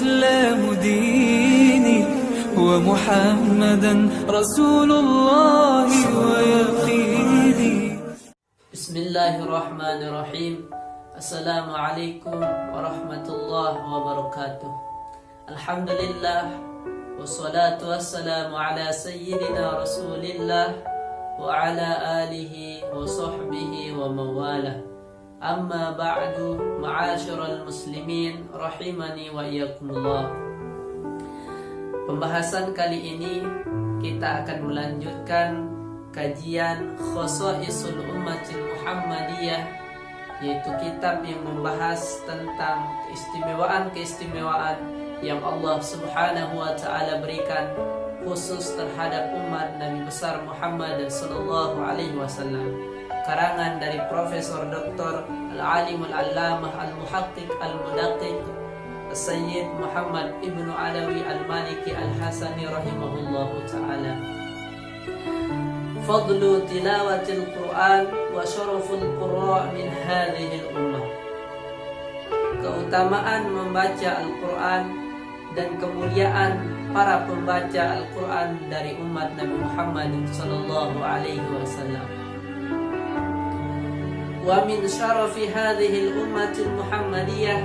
الإسلام ديني ومحمدا رسول الله ويقيني. بسم الله الرحمن الرحيم. السلام عليكم ورحمة الله وبركاته. الحمد لله والصلاة والسلام على سيدنا رسول الله وعلى آله وصحبه ومواله. Amma ba'du, ma'asyiral muslimin rahimani wa iyyakumullah. Pembahasan kali ini kita akan melanjutkan kajian Khosaisul Ummatil Muhammadiyah, yaitu kitab yang membahas tentang keistimewaan-keistimewaan yang Allah Subhanahu wa taala berikan khusus terhadap umat Nabi besar Muhammad sallallahu alaihi wasallam. Karangan dari Profesor Dr. Al-Alim Al-Allamah Al-Muhaqqiq Al-Mudaqiq Sayyid Muhammad Ibnu Alawi Al-Maliki Al-Hasani rahimahullahu ta'ala. Fadlu tilawatil Quran wa syaraful qura' min hadhil ummah. Keutamaan membaca Al-Quran dan kemuliaan para pembaca Al-Quran dari umat Nabi Muhammad sallallahu alaihi wasallam. Wa min syarafi hadhil ummatil Muhammadiyah,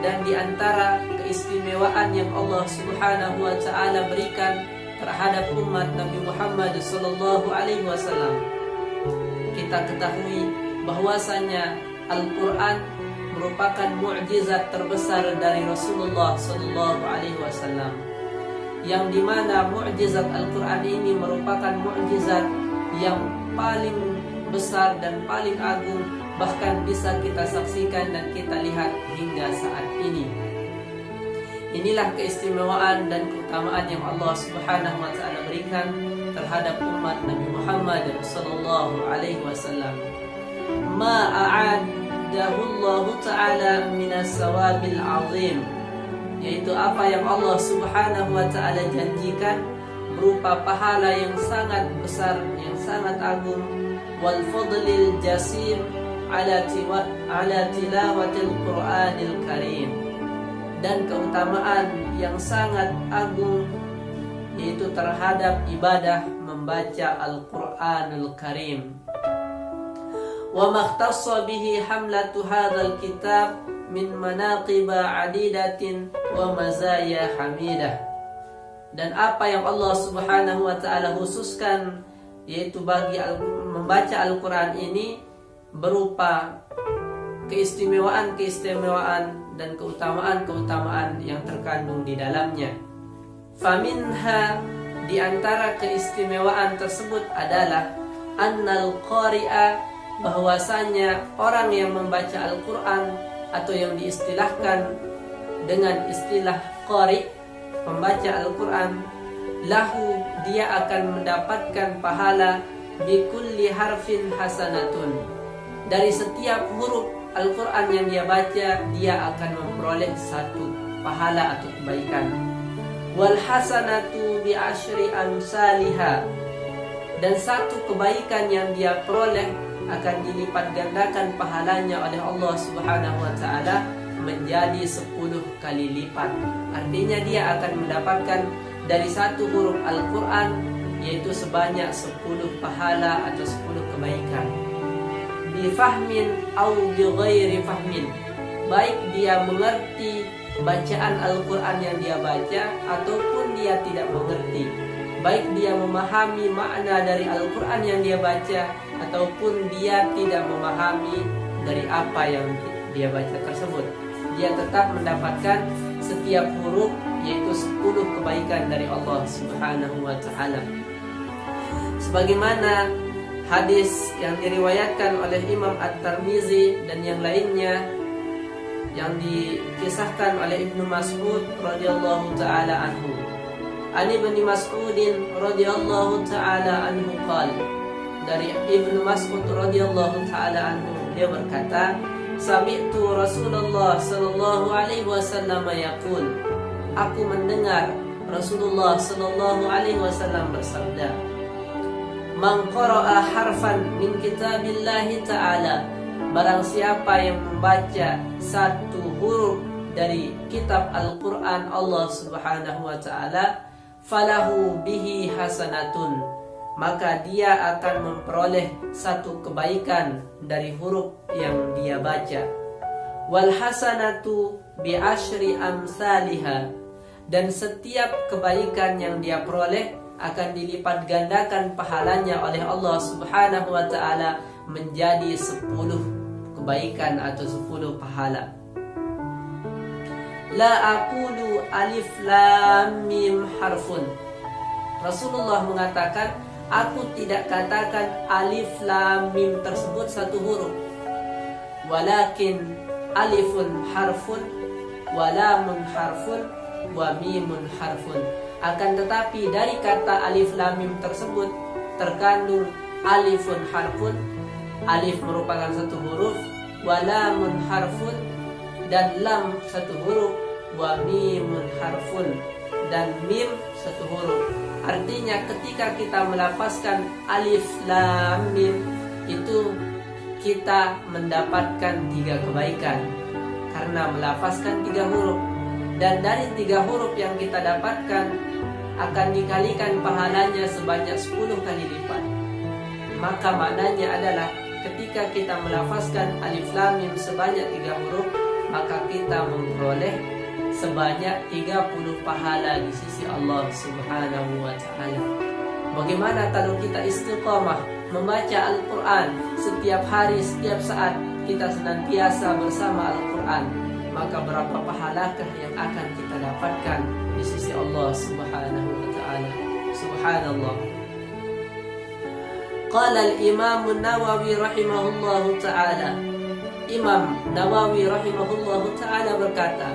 dan diantara keistimewaan yang Allah Subhanahu wa taala berikan terhadap umat Nabi Muhammad sallallahu alaihi wasallam, kita ketahui bahwasanya Al-Quran merupakan mukjizat terbesar dari Rasulullah sallallahu alaihi wasallam, yang dimana mukjizat Al-Quran ini merupakan mukjizat yang paling besar dan paling agung, bahkan bisa kita saksikan dan kita lihat hingga saat ini. Inilah keistimewaan dan keutamaan yang Allah Subhanahu wa taala berikan terhadap umat Nabi Muhammad sallallahu alaihi wasallam. Ma a'adahu Allah taala minas sawabil azim, yaitu apa yang Allah Subhanahu wa taala janjikan berupa pahala yang sangat besar, yang sangat agung, wal fadlil jasim ala tilawatil Qur'anil Karim, dan keutamaan yang sangat agung yaitu terhadap ibadah membaca Al-Qur'anul Karim. Wa makhtassa bihi hamlatu hadzal kitab min manaqiba adidatin wa mazaya hamidah, dan apa yang Allah Subhanahu wa taala khususkan yaitu bagi membaca Al-Quran ini berupa keistimewaan-keistimewaan dan keutamaan-keutamaan yang terkandung di dalamnya. Faminha, di antara keistimewaan tersebut adalah annal qari'a, bahwasanya orang yang membaca Al-Quran atau yang diistilahkan dengan istilah qari, pembaca Al-Quran, lahu, dia akan mendapatkan pahala bikulli harfin hasanatun, dari setiap huruf Al-Quran yang dia baca dia akan memperoleh satu pahala atau kebaikan. Wal hasanatu bi asyri amsalha, dan satu kebaikan yang dia peroleh akan dilipat gandakan pahalanya oleh Allah Subhanahu wa taala menjadi 10 kali lipat. Artinya dia akan mendapatkan dari satu huruf Al-Quran yaitu sebanyak 10 pahala atau 10 kebaikan. Bifahmin au bighairi fahmin, baik dia mengerti bacaan Al-Quran yang dia baca ataupun dia tidak mengerti, baik dia memahami makna dari Al-Quran yang dia baca ataupun dia tidak memahami dari apa yang dia baca tersebut, dia tetap mendapatkan setiap huruf yaitu 10 kebaikan dari Allah Subhanahu wa taala. Sebagaimana hadis yang diriwayatkan oleh Imam At-Tirmizi dan yang lainnya, yang dikisahkan oleh Ibnu Mas'ud radhiyallahu taala anhu. Ani bin Mas'udin radhiyallahu taala anhu qala, dari Ibnu Mas'ud radhiyallahu taala anhu, dia berkata, sami'tu Rasulullah sallallahu alaihi wasallam yaqul, aku mendengar Rasulullah sallallahu alaihi wasallam bersabda, man qara'a harfan min kitabillahi ta'ala, barang siapa yang membaca satu huruf dari kitab Al-Quran Allah Subhanahu wa ta'ala, falahu bihi hasanatun, maka dia akan memperoleh satu kebaikan dari huruf yang dia baca. Wal hasanatu bi asyri amsalihha, dan setiap kebaikan yang dia peroleh akan dilipat gandakan pahalanya oleh Allah Subhanahu wa ta'ala menjadi 10 kebaikan atau 10 pahala. La aqulu alif lam mim harfun. Rasulullah mengatakan, aku tidak katakan alif lam mim tersebut satu huruf. Walakin alifun harfun, wa lamun harfun, wa mimun harfun. Akan tetapi dari kata alif lam mim tersebut terkandung alifun harfun, alif merupakan satu huruf, wa lamun harfun, dan lam satu huruf, wa mimun harfun, dan mim satu huruf. Artinya ketika kita melafazkan alif lam mim, itu kita mendapatkan 3 kebaikan karena melafazkan 3 huruf. Dan dari 3 huruf yang kita dapatkan akan dikalikan pahalanya sebanyak 10 kali lipat. Maka maknanya adalah ketika kita melafazkan alif lam mim sebanyak 3 huruf, maka kita memperoleh sebanyak 30 pahala di sisi Allah Subhanahu wa ta'ala. Bagaimana kalau kita istiqamah membaca Al-Quran setiap hari, setiap saat kita senantiasa bersama Al-Quran, maka berapa pahalakah yang akan kita dapatkan di sisi Allah Subhanahu wa ta'ala. Subhanallah. Qala al-Imam Nawawi rahimahullahu ta'ala, Imam Nawawi rahimahullahu ta'ala berkata,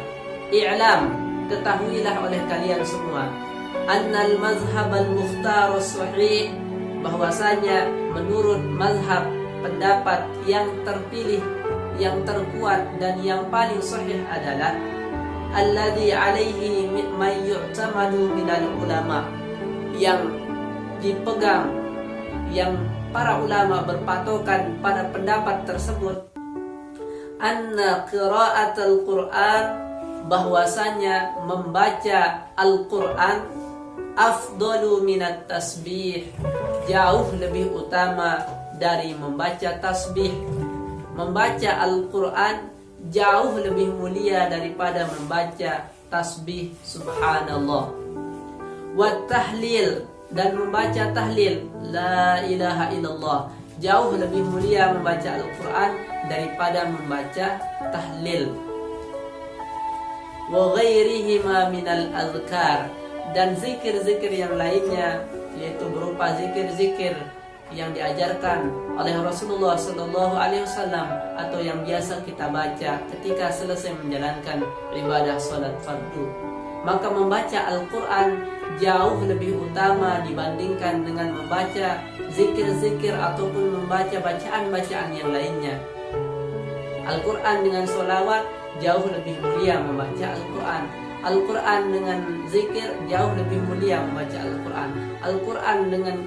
I'lam, ketahuilah oleh kalian semua, annal mazhab al-mukhtar as-sahih, bahwasanya menurut mazhab, pendapat yang terpilih, yang terkuat dan yang paling sahih adalah alladhi alaihi man yu'tamadu minal ulama, yang dipegang, yang para ulama berpatokan pada pendapat tersebut, anna qira'atul Qur'an, bahwasanya membaca Al-Quran afdalu minat tasbih, jauh lebih utama dari membaca tasbih. Membaca Al-Quran jauh lebih mulia daripada membaca tasbih subhanallah. Wa tahlil, dan membaca tahlil la ilaha illallah, jauh lebih mulia membaca Al-Quran daripada membaca tahlil. Wa ghairihima minal azkar, dan zikir-zikir yang lainnya, yaitu berupa zikir-zikir yang diajarkan oleh Rasulullah sallallahu alaihi wasallam atau yang biasa kita baca ketika selesai menjalankan ibadah salat fardu. Maka membaca Al-Quran jauh lebih utama dibandingkan dengan membaca zikir-zikir ataupun membaca bacaan-bacaan yang lainnya. Al-Quran dengan sholawat jauh lebih mulia membaca Al-Quran. Al-Quran dengan zikir jauh lebih mulia membaca Al-Quran. Al-Quran dengan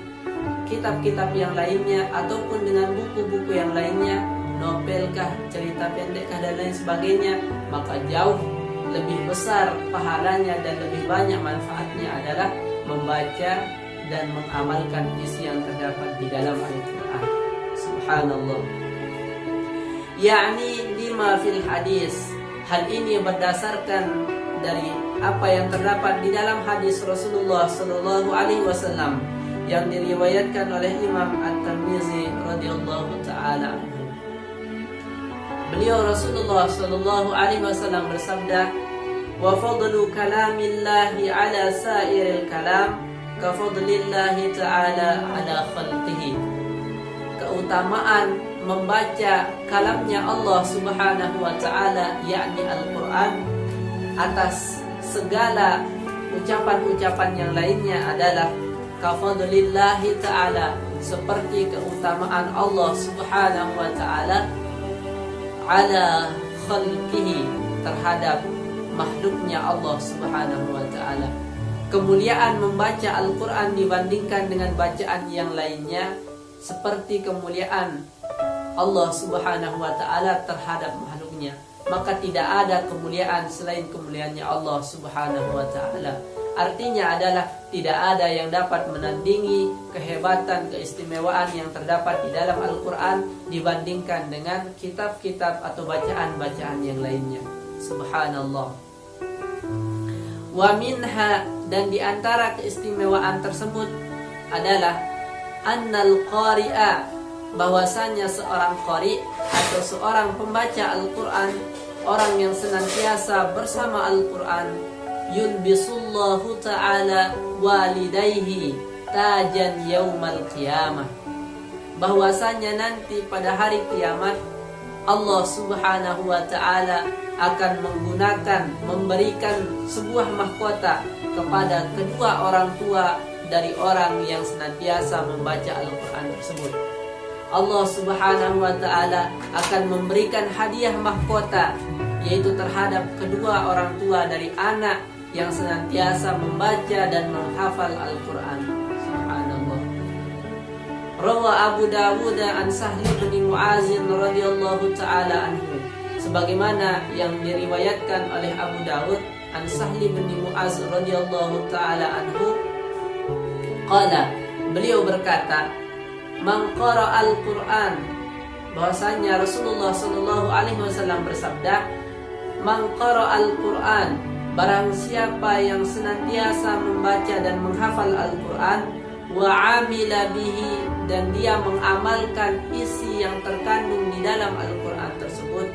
kitab-kitab yang lainnya ataupun dengan buku-buku yang lainnya, novelkah, cerita pendekkah dan lain sebagainya, maka jauh lebih besar pahalanya dan lebih banyak manfaatnya adalah membaca dan mengamalkan isi yang terdapat di dalam Al-Quran. Subhanallah. Yakni lima fil hadis, hal ini berdasarkan dari apa yang terdapat di dalam hadis Rasulullah sallallahu alaihi wasallam yang diriwayatkan oleh Imam At-Tirmizi radhiyallahu taala anhu. Beliau Rasulullah sallallahu alaihi wasallam bersabda, "Wa fadlu kalamillahi ala sa'iril kalam ka fadlillahi ta'ala ala khalqihi." Keutamaan membaca kalamnya Allah Subhanahu wa taala, yakni Al-Qur'an, atas segala ucapan-ucapan yang lainnya adalah kafadlillahi ta'ala, seperti keutamaan Allah Subhanahu wa ta'ala ala khalqihi, terhadap makhluknya Allah Subhanahu wa ta'ala. Kemuliaan membaca Al-Quran dibandingkan dengan bacaan yang lainnya seperti kemuliaan Allah Subhanahu wa ta'ala terhadap makhluknya. maka tidak ada kemuliaan selain kemuliaannya Allah Subhanahu wa taala. Artinya adalah tidak ada yang dapat menandingi kehebatan, keistimewaan yang terdapat di dalam Al-Quran dibandingkan dengan kitab-kitab atau bacaan-bacaan yang lainnya. Subhanallah. Wa minha, dan di antara keistimewaan tersebut adalah annal qari'a, bahwasanya seorang qari atau seorang pembaca Al-Quran, orang yang senantiasa bersama Al-Quran, yulbisullahu ta'ala walidayhi tajan yaumal qiyamah, bahwasanya nanti pada hari kiamat Allah Subhanahu wa ta'ala akan memberikan sebuah mahkota kepada kedua orang tua dari orang yang senantiasa membaca Al-Quran tersebut. Allah Subhanahu wa ta'ala akan memberikan hadiah mahkota, yaitu terhadap kedua orang tua dari anak yang senantiasa membaca dan menghafal Al-Quran. Subhanallah. Rawa Abu Dawud an Sahli bin Mu'az radhiyallahu ta'ala anhu, sebagaimana yang diriwayatkan oleh Abu Dawud an Sahli bin Mu'az radhiyallahu ta'ala anhu, qala, beliau berkata, man qara al-Quran, bahwasanya Rasulullah sallallahu alaihi wasallam bersabda, man qara al-Quran, barang siapa yang senantiasa membaca dan menghafal Al-Quran, wa amila bihi, dan dia mengamalkan isi yang terkandung di dalam Al-Quran tersebut,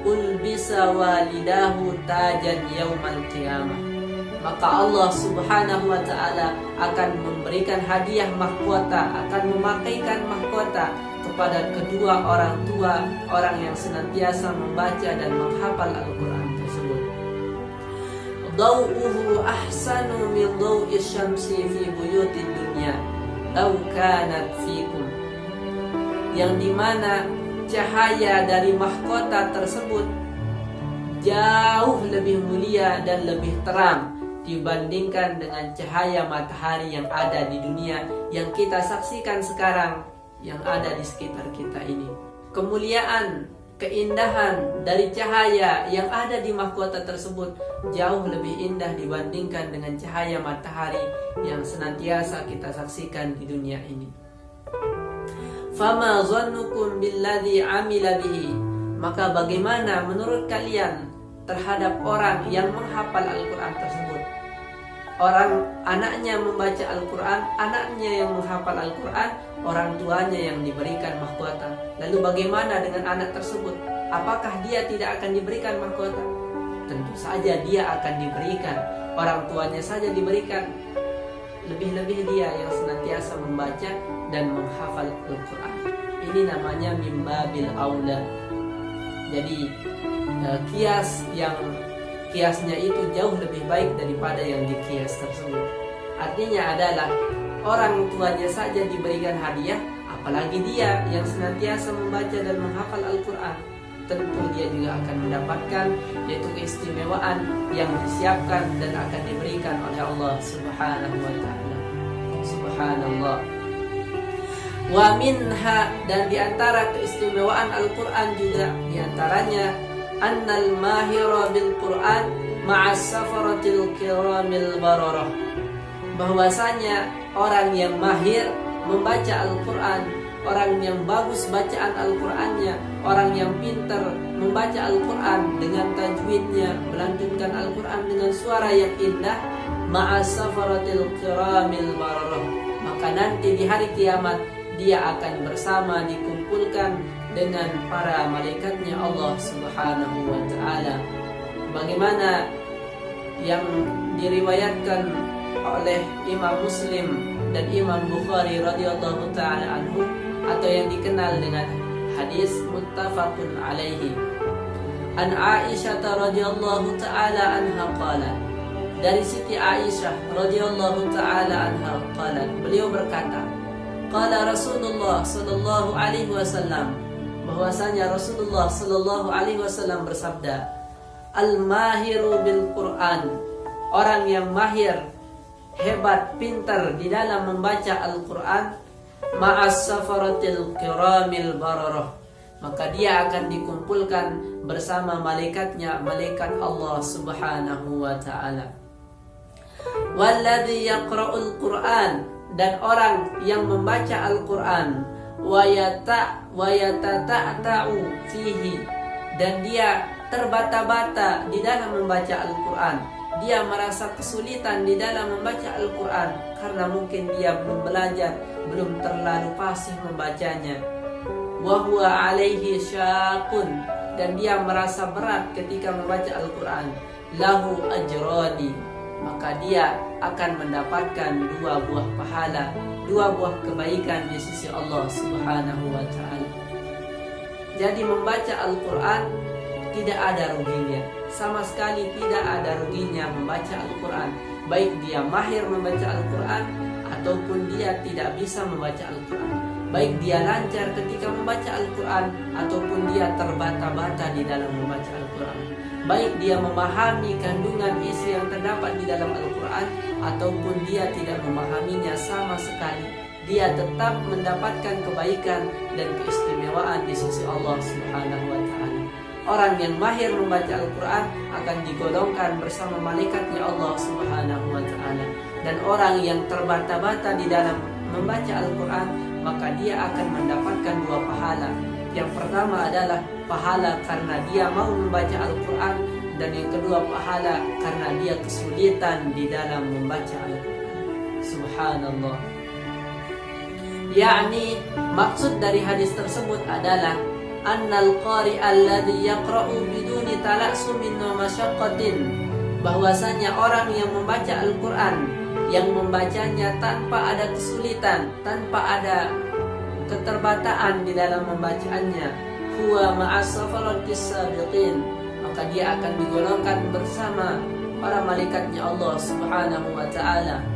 ulbisa walidahu tajan yaumal qiyamah, maka Allah Subhanahu wa ta'ala akan memberikan hadiah mahkota, akan memakaikan mahkota kepada kedua orang tua orang yang senantiasa membaca dan menghafal Al-Quran tersebut. Dawuhu ahsanu min dawi syamsi fi buyutid dunya law kanat fikum, yang dimana cahaya dari mahkota tersebut jauh lebih mulia dan lebih terang dibandingkan dengan cahaya matahari yang ada di dunia yang kita saksikan sekarang, yang ada di sekitar kita ini. Kemuliaan, keindahan dari cahaya yang ada di mahkota tersebut jauh lebih indah dibandingkan dengan cahaya matahari yang senantiasa kita saksikan di dunia ini. Fama zannukum billadzi amila bihi, maka bagaimana menurut kalian terhadap orang yang menghafal Al-Quran tersebut? Orang anaknya membaca Al-Quran, anaknya yang menghafal Al-Quran, orang tuanya yang diberikan mahkota. Lalu bagaimana dengan anak tersebut? Apakah dia tidak akan diberikan mahkota? Tentu saja dia akan diberikan. Orang tuanya saja diberikan. Lebih-lebih dia yang senantiasa membaca dan menghafal Al-Quran. Ini namanya mimbabil aula. Jadi kiasnya itu jauh lebih baik daripada yang dikias tersebut. Artinya adalah orang tuanya saja diberikan hadiah, apalagi dia yang senantiasa membaca dan menghafal Al-Quran. Tentu dia juga akan mendapatkan yaitu keistimewaan yang disiapkan dan akan diberikan oleh Allah Subhanahu wa ta'ala. Subhanallah. Wa minha, dan diantara keistimewaan Al-Quran juga diantaranya annal mahira bil Quran ma'as safaratil kiramil bararah, bahwasanya orang yang mahir membaca Al-Quran, orang yang bagus bacaan Al-Qurannya, orang yang pintar membaca Al-Quran dengan tajwidnya, melantunkan Al-Quran dengan suara yang indah, ma'as safaratil kiramil bararah, maka nanti di hari kiamat dia akan bersama, dikumpulkan dengan para malaikatnya Allah Subhanahu wa ta'ala. Bagaimana yang diriwayatkan oleh Imam Muslim dan Imam Bukhari radhiyallahu ta'ala anhu, atau yang dikenal dengan hadis muttafaqun alaihi. An Aisyah radhiyallahu ta'ala anha qalat, dari Siti Aisyah radhiyallahu ta'ala anha qalat, beliau berkata, qala Rasulullah sallallahu alaihi wasallam, bahwasanya Rasulullah sallallahu alaihi wasallam bersabda, al-mahiru bil Quran, orang yang mahir, hebat, pintar di dalam membaca Al-Quran, ma'as safaratil kiramil bararah, maka dia akan dikumpulkan bersama malaikatnya, malaikat Allah Subhanahu wa ta'ala. Walladzi yaqra'ul Qur'an, dan orang yang membaca Al-Qur'an, wa yatata'u fihi, dan dia terbata-bata di dalam membaca Al-Qur'an. Dia merasa kesulitan di dalam membaca Al-Qur'an karena mungkin dia belum belajar, belum terlalu fasih membacanya. Wa huwa alaihi syaqun, dan dia merasa berat ketika membaca Al-Qur'an. Lahu ajrani, maka dia akan mendapatkan 2 buah pahala, 2 buah kebaikan di sisi Allah Subhanahu wa ta'ala. Jadi membaca Al-Quran tidak ada ruginya, sama sekali tidak ada ruginya membaca Al-Quran, baik dia mahir membaca Al-Quran ataupun dia tidak bisa membaca Al-Quran, baik dia lancar ketika membaca Al-Quran ataupun dia terbata-bata di dalam membaca Al-Quran, baik dia memahami kandungan isi yang terdapat di dalam Al-Quran ataupun dia tidak memahaminya sama sekali, dia tetap mendapatkan kebaikan dan keistimewaan di sisi Allah Subhanahu wa ta'ala. Orang yang mahir membaca Al-Quran akan digolongkan bersama malaikatnya Allah Subhanahu wa ta'ala. Dan orang yang terbata-bata di dalam membaca Al-Quran, maka dia akan mendapatkan 2 pahala. Yang pertama adalah pahala karena dia mau membaca Al-Quran, dan yang kedua pahala karena dia kesulitan di dalam membaca Al-Quran. Subhanallah. Yakni maksud dari hadis tersebut adalah annal qari alladhi yaqra'u biduni tala'sumin wa masyaqqatin, bahwasanya orang yang membaca Al-Quran, yang membacanya tanpa ada kesulitan, tanpa ada keterbataan di dalam membacaannya, huwa ma'as safaratis sabiqin, maka dia akan digolongkan bersama para malaikatnya Allah Subhanahu wa ta'ala.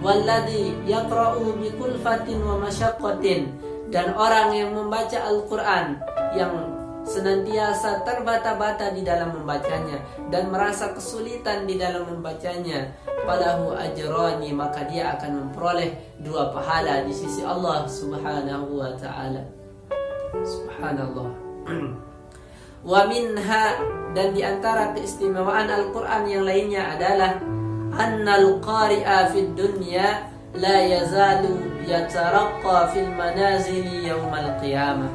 Walladzi yaqra'u bikulfatin wa masyaqqatin, dan orang yang membaca Al-Quran yang senantiasa terbata-bata di dalam membacanya dan merasa kesulitan di dalam membacanya, falahu ajrani, maka dia akan memperoleh 2 pahala di sisi Allah Subhanahu wa ta'ala. Subhanallah. Wa minha, dan di antara keistimewaan Al-Quran yang lainnya adalah annal qari'a fid dunya la yazalu yataraqqa fil manazili yaumal qiyamah,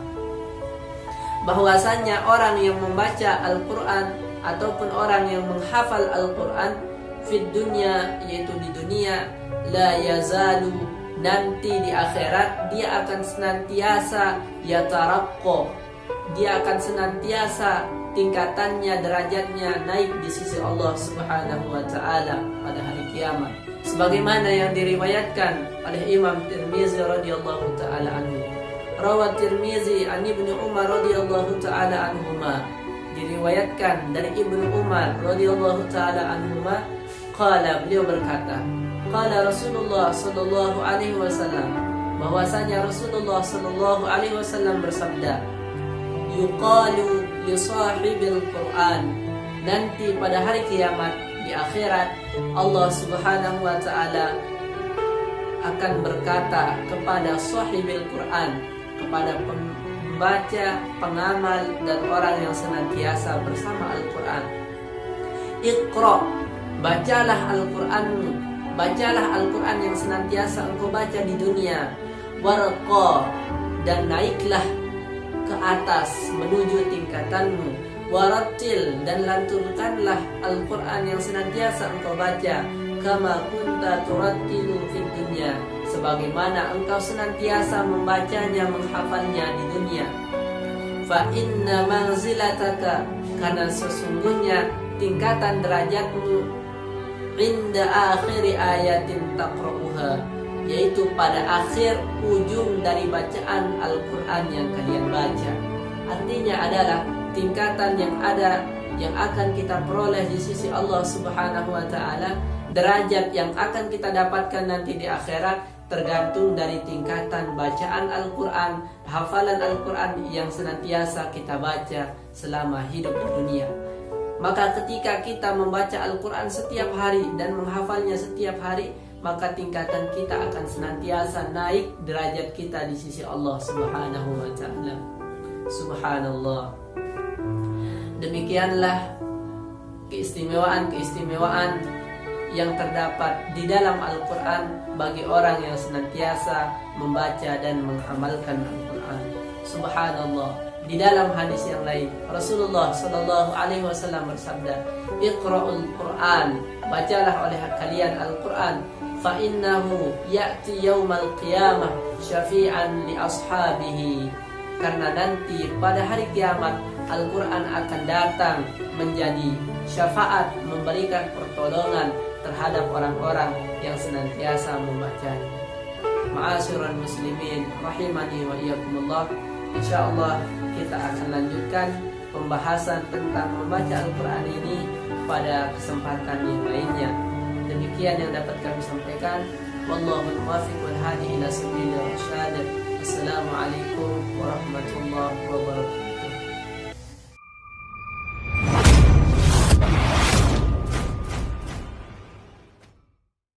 bahwasanya orang yang membaca Al-Quran ataupun orang yang menghafal Al-Quran fid dunya, yaitu di dunia, la yazalu, nanti di akhirat dia akan senantiasa yataraqqa, dia akan senantiasa tingkatannya, derajatnya naik di sisi Allah Subhanahu wa ta'ala pada hari kiamat, sebagaimana yang diriwayatkan oleh Imam Tirmizi radhiyallahu ta'ala anhu. Rawat Tirmizi an Ibnu Umar radhiyallahu ta'ala anhuma, diriwayatkan dari Ibnu Umar radhiyallahu ta'ala anhuma, qala, beliau berkata, qala Rasulullah sallallahu alaihi wasallam, bahwasanya Rasulullah sallallahu alaihi wasallam bersabda, yuqalu li sahibil Quran, nanti pada hari kiamat di akhirat Allah Subhanahu wa ta'ala akan berkata kepada sahibil Quran, kepada pembaca, pengamal, dan orang yang senantiasa bersama Al-Quran, Iqra, bacalah Al-Quranmu, bacalah Al-Quran yang senantiasa engkau baca di dunia, warqa, dan naiklah ke atas menuju tingkatanmu, warattil, dan lantunkanlah Al-Quran yang senantiasa engkau baca, kama kunta turattilu fid dunya, sebagaimana engkau senantiasa membacanya, menghafalnya di dunia. Fa inna manzilataka, karena sesungguhnya tingkatan derajatmu, inda akhiri ayatin taqra'uha, yaitu pada akhir ujung dari bacaan Al-Quran yang kalian baca. Artinya adalah tingkatan yang ada, yang akan kita peroleh di sisi Allah Subhanahu wa ta'ala, derajat yang akan kita dapatkan nanti di akhirat, tergantung dari tingkatan bacaan Al-Quran, hafalan Al-Quran yang senantiasa kita baca selama hidup di dunia. Maka ketika kita membaca Al-Quran setiap hari dan menghafalnya setiap hari, maka tingkatan kita akan senantiasa naik derajat kita di sisi Allah Subhanahu wa ta'ala. Subhanallah. Demikianlah keistimewaan-keistimewaan yang terdapat di dalam Al-Quran bagi orang yang senantiasa membaca dan mengamalkan Al-Quran. Subhanallah. Di dalam hadis yang lain, Rasulullah Sallallahu Alaihi Wasallam bersabda, "Iqra'ul Quran, bacalah oleh kalian Al-Quran, fa innahu ya'ti yaumal qiyamah syafi'an li ashabihi." Karena nanti pada hari kiamat Al-Quran akan datang menjadi syafaat, memberikan pertolongan terhadap orang-orang yang senantiasa membacanya. Ma'asyiral muslimin rahimani wa iyyakumullah. Insyaallah kita akan lanjutkan pembahasan tentang membaca Al-Quran ini pada kesempatan yang lainnya. Demikian yang dapat kami sampaikan. Wallahul muwaffiq wal hadi ila sabilir rasyad. Assalamualaikum warahmatullahi wabarakatuh.